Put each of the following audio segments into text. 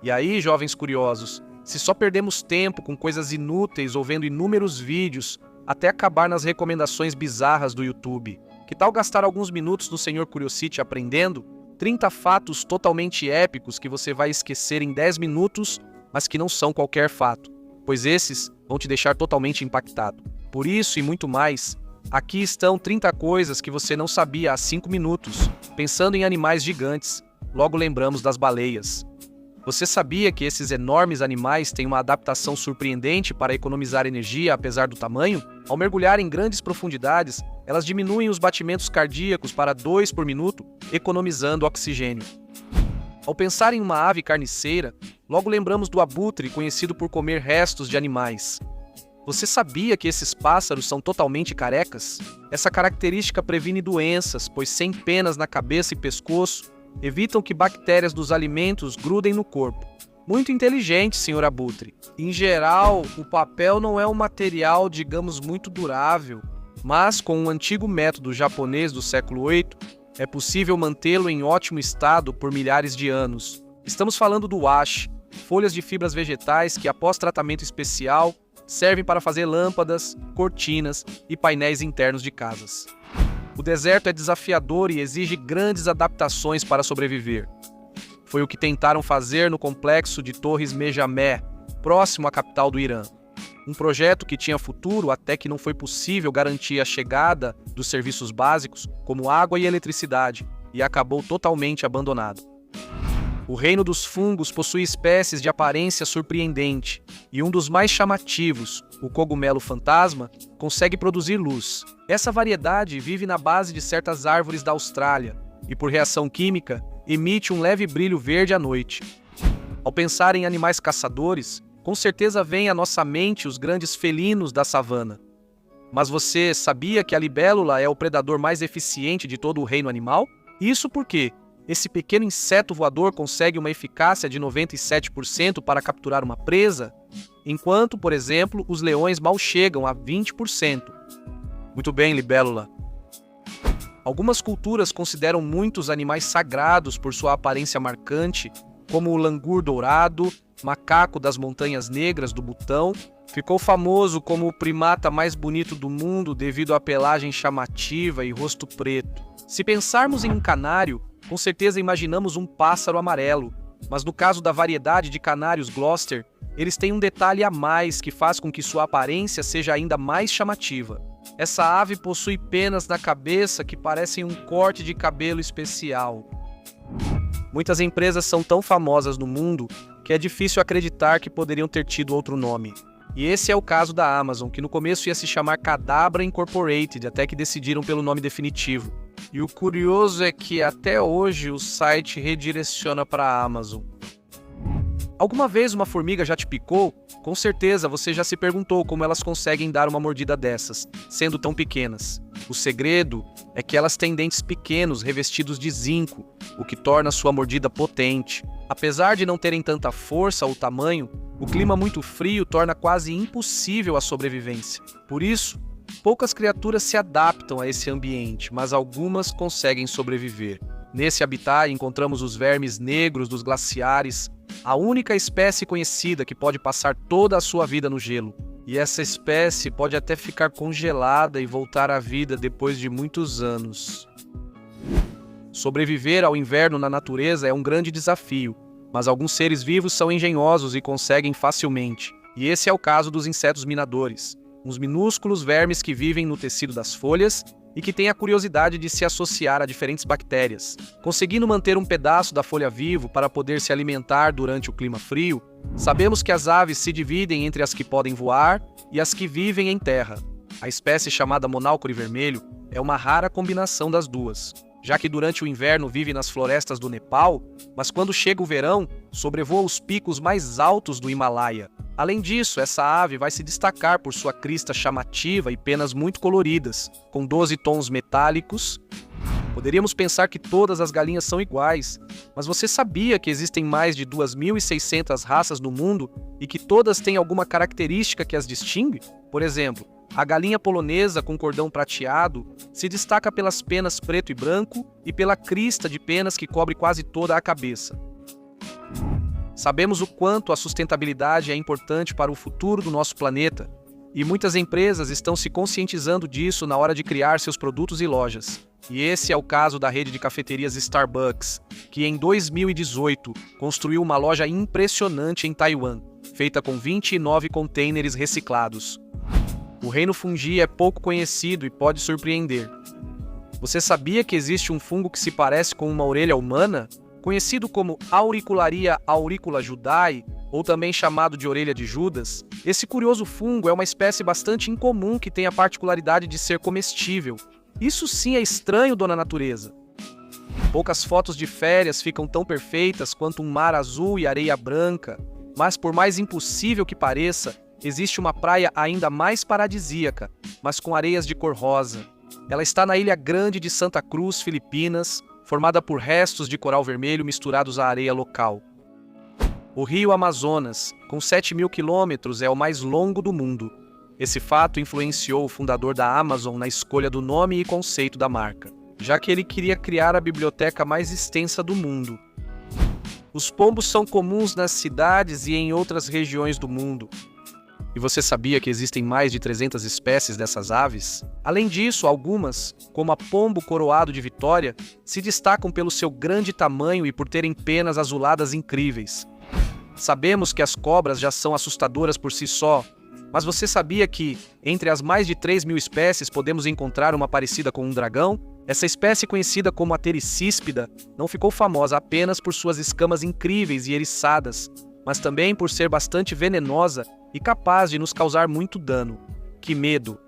E aí, jovens curiosos, se só perdemos tempo com coisas inúteis ou vendo inúmeros vídeos, até acabar nas recomendações bizarras do YouTube, que tal gastar alguns minutos no Senhor Curiosity aprendendo 30 fatos totalmente épicos que você vai esquecer em 10 minutos, mas que não são qualquer fato, pois esses vão te deixar totalmente impactado. Por isso e muito mais, aqui estão 30 coisas que você não sabia há 5 minutos. Pensando em animais gigantes, logo lembramos das baleias. Você sabia que esses enormes animais têm uma adaptação surpreendente para economizar energia apesar do tamanho? Ao mergulhar em grandes profundidades, elas diminuem os batimentos cardíacos para 2 por minuto, economizando oxigênio. Ao pensar em uma ave carniceira, logo lembramos do abutre, conhecido por comer restos de animais. Você sabia que esses pássaros são totalmente carecas? Essa característica previne doenças, pois sem penas na cabeça e pescoço, evitam que bactérias dos alimentos grudem no corpo. Muito inteligente, senhor abutre. Em geral, o papel não é um material, digamos, muito durável, mas com um antigo método japonês do século VIII, é possível mantê-lo em ótimo estado por milhares de anos. Estamos falando do washi, folhas de fibras vegetais que, após tratamento especial, servem para fazer lâmpadas, cortinas e painéis internos de casas. O deserto é desafiador e exige grandes adaptações para sobreviver. Foi o que tentaram fazer no complexo de Torres Mejamé, próximo à capital do Irã. Um projeto que tinha futuro até que não foi possível garantir a chegada dos serviços básicos, como água e eletricidade, e acabou totalmente abandonado. O reino dos fungos possui espécies de aparência surpreendente, e um dos mais chamativos, o cogumelo fantasma, consegue produzir luz. Essa variedade vive na base de certas árvores da Austrália, e por reação química, emite um leve brilho verde à noite. Ao pensar em animais caçadores, com certeza vem à nossa mente os grandes felinos da savana. Mas você sabia que a libélula é o predador mais eficiente de todo o reino animal? Isso porque esse pequeno inseto voador consegue uma eficácia de 97% para capturar uma presa, enquanto, por exemplo, os leões mal chegam a 20%. Muito bem, libélula. Algumas culturas consideram muitos animais sagrados por sua aparência marcante, como o langur dourado, macaco das montanhas negras do Butão. Ficou famoso como o primata mais bonito do mundo devido à pelagem chamativa e rosto preto. Se pensarmos em um canário, com certeza imaginamos um pássaro amarelo, mas no caso da variedade de canários Gloucester, eles têm um detalhe a mais que faz com que sua aparência seja ainda mais chamativa. Essa ave possui penas na cabeça que parecem um corte de cabelo especial. Muitas empresas são tão famosas no mundo que é difícil acreditar que poderiam ter tido outro nome. E esse é o caso da Amazon, que no começo ia se chamar Cadabra Incorporated, até que decidiram pelo nome definitivo. E o curioso é que até hoje o site redireciona para a Amazon. Alguma vez uma formiga já te picou? Com certeza você já se perguntou como elas conseguem dar uma mordida dessas, sendo tão pequenas. O segredo é que elas têm dentes pequenos revestidos de zinco, o que torna sua mordida potente. Apesar de não terem tanta força ou tamanho, o clima muito frio torna quase impossível a sobrevivência. Por isso, poucas criaturas se adaptam a esse ambiente, mas algumas conseguem sobreviver. Nesse habitat encontramos os vermes negros dos glaciares, a única espécie conhecida que pode passar toda a sua vida no gelo. E essa espécie pode até ficar congelada e voltar à vida depois de muitos anos. Sobreviver ao inverno na natureza é um grande desafio, mas alguns seres vivos são engenhosos e conseguem facilmente. E esse é o caso dos insetos minadores, uns minúsculos vermes que vivem no tecido das folhas e que têm a curiosidade de se associar a diferentes bactérias. Conseguindo manter um pedaço da folha vivo para poder se alimentar durante o clima frio, sabemos que as aves se dividem entre as que podem voar e as que vivem em terra. A espécie chamada monálcore vermelho é uma rara combinação das duas, já que durante o inverno vive nas florestas do Nepal, mas quando chega o verão, sobrevoa os picos mais altos do Himalaia. Além disso, essa ave vai se destacar por sua crista chamativa e penas muito coloridas, com 12 tons metálicos. Poderíamos pensar que todas as galinhas são iguais, mas você sabia que existem mais de 2.600 raças no mundo e que todas têm alguma característica que as distingue? Por exemplo, a galinha polonesa com cordão prateado se destaca pelas penas preto e branco e pela crista de penas que cobre quase toda a cabeça. Sabemos o quanto a sustentabilidade é importante para o futuro do nosso planeta, e muitas empresas estão se conscientizando disso na hora de criar seus produtos e lojas. E esse é o caso da rede de cafeterias Starbucks, que em 2018 construiu uma loja impressionante em Taiwan, feita com 29 contêineres reciclados. O reino fungi é pouco conhecido e pode surpreender. Você sabia que existe um fungo que se parece com uma orelha humana? Conhecido como Auricularia auricula-judae, ou também chamado de orelha de Judas, esse curioso fungo é uma espécie bastante incomum que tem a particularidade de ser comestível. Isso sim é estranho, dona natureza. Poucas fotos de férias ficam tão perfeitas quanto um mar azul e areia branca, mas por mais impossível que pareça, existe uma praia ainda mais paradisíaca, mas com areias de cor rosa. Ela está na Ilha Grande de Santa Cruz, Filipinas, formada por restos de coral vermelho misturados à areia local. O rio Amazonas, com 7.000 quilômetros, é o mais longo do mundo. Esse fato influenciou o fundador da Amazon na escolha do nome e conceito da marca, já que ele queria criar a biblioteca mais extensa do mundo. Os pombos são comuns nas cidades e em outras regiões do mundo. E você sabia que existem mais de 300 espécies dessas aves? Além disso, algumas, como a pombo coroado de Vitória, se destacam pelo seu grande tamanho e por terem penas azuladas incríveis. Sabemos que as cobras já são assustadoras por si só, mas você sabia que, entre as mais de 3.000 espécies, podemos encontrar uma parecida com um dragão? Essa espécie, conhecida como a Ptericíspida, não ficou famosa apenas por suas escamas incríveis e eriçadas, mas também por ser bastante venenosa e capaz de nos causar muito dano. Que medo!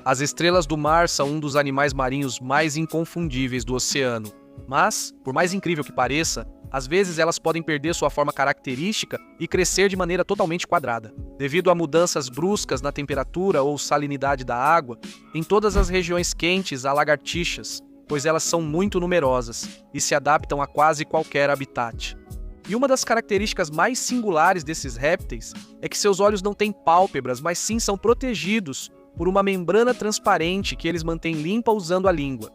As estrelas do mar são um dos animais marinhos mais inconfundíveis do oceano, mas, por mais incrível que pareça, às vezes elas podem perder sua forma característica e crescer de maneira totalmente quadrada. Devido a mudanças bruscas na temperatura ou salinidade da água, em todas as regiões quentes há lagartixas, pois elas são muito numerosas e se adaptam a quase qualquer habitat. E uma das características mais singulares desses répteis é que seus olhos não têm pálpebras, mas sim são protegidos por uma membrana transparente que eles mantêm limpa usando a língua.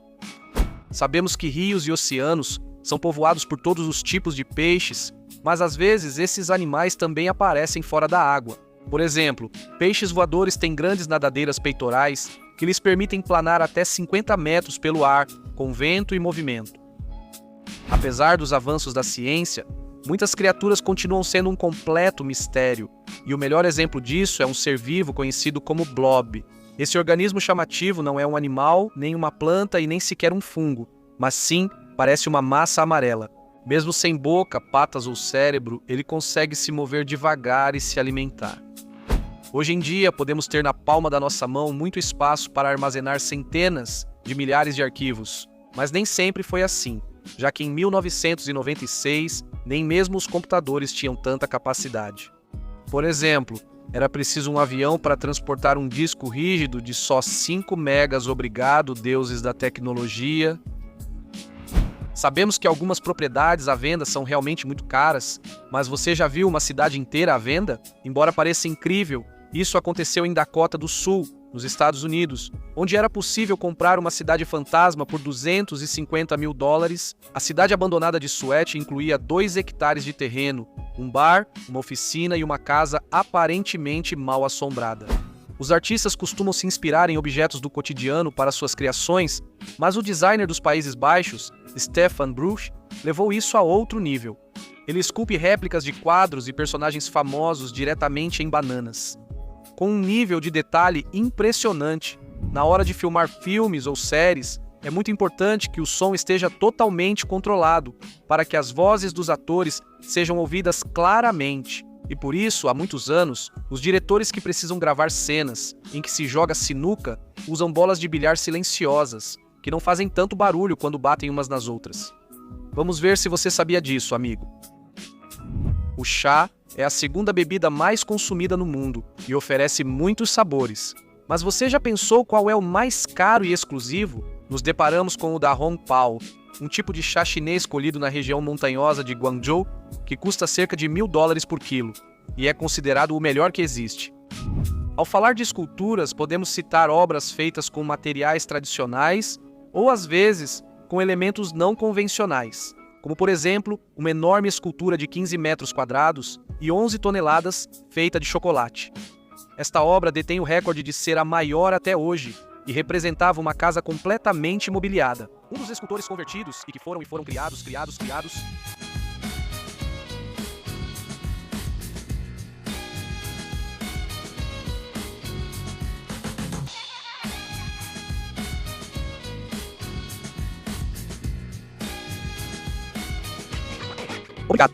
Sabemos que rios e oceanos são povoados por todos os tipos de peixes, mas às vezes esses animais também aparecem fora da água. Por exemplo, peixes voadores têm grandes nadadeiras peitorais que lhes permitem planar até 50 metros pelo ar, com vento e movimento. Apesar dos avanços da ciência, muitas criaturas continuam sendo um completo mistério, e o melhor exemplo disso é um ser vivo conhecido como blob. Esse organismo chamativo não é um animal, nem uma planta e nem sequer um fungo, mas sim parece uma massa amarela. Mesmo sem boca, patas ou cérebro, ele consegue se mover devagar e se alimentar. Hoje em dia, podemos ter na palma da nossa mão muito espaço para armazenar centenas de milhares de arquivos, mas nem sempre foi assim, já que em 1996, nem mesmo os computadores tinham tanta capacidade. Por exemplo, era preciso um avião para transportar um disco rígido de só 5 megas, obrigado, deuses da tecnologia. Sabemos que algumas propriedades à venda são realmente muito caras, mas você já viu uma cidade inteira à venda? Embora pareça incrível, isso aconteceu em Dakota do Sul, nos Estados Unidos, onde era possível comprar uma cidade fantasma por $250 mil. A cidade abandonada de Sweat incluía 2 hectares de terreno, um bar, uma oficina e uma casa aparentemente mal assombrada. Os artistas costumam se inspirar em objetos do cotidiano para suas criações, mas o designer dos Países Baixos, Stefan Bruch, levou isso a outro nível. Ele esculpe réplicas de quadros e personagens famosos diretamente em bananas. Com um nível de detalhe impressionante, na hora de filmar filmes ou séries, é muito importante que o som esteja totalmente controlado, para que as vozes dos atores sejam ouvidas claramente. E por isso, há muitos anos, os diretores que precisam gravar cenas em que se joga sinuca usam bolas de bilhar silenciosas, que não fazem tanto barulho quando batem umas nas outras. Vamos ver se você sabia disso, amigo. O chá é a segunda bebida mais consumida no mundo e oferece muitos sabores. Mas você já pensou qual é o mais caro e exclusivo? Nos deparamos com o da Hong Pao, um tipo de chá chinês colhido na região montanhosa de Guangzhou, que custa cerca de $1.000 por quilo, e é considerado o melhor que existe. Ao falar de esculturas, podemos citar obras feitas com materiais tradicionais ou, às vezes, com elementos não convencionais. como por exemplo, uma enorme escultura de 15 metros quadrados e 11 toneladas feita de chocolate. Esta obra detém o recorde de ser a maior até hoje e representava uma casa completamente mobiliada. Um dos escultores convertidos e que foram criados. Obrigado.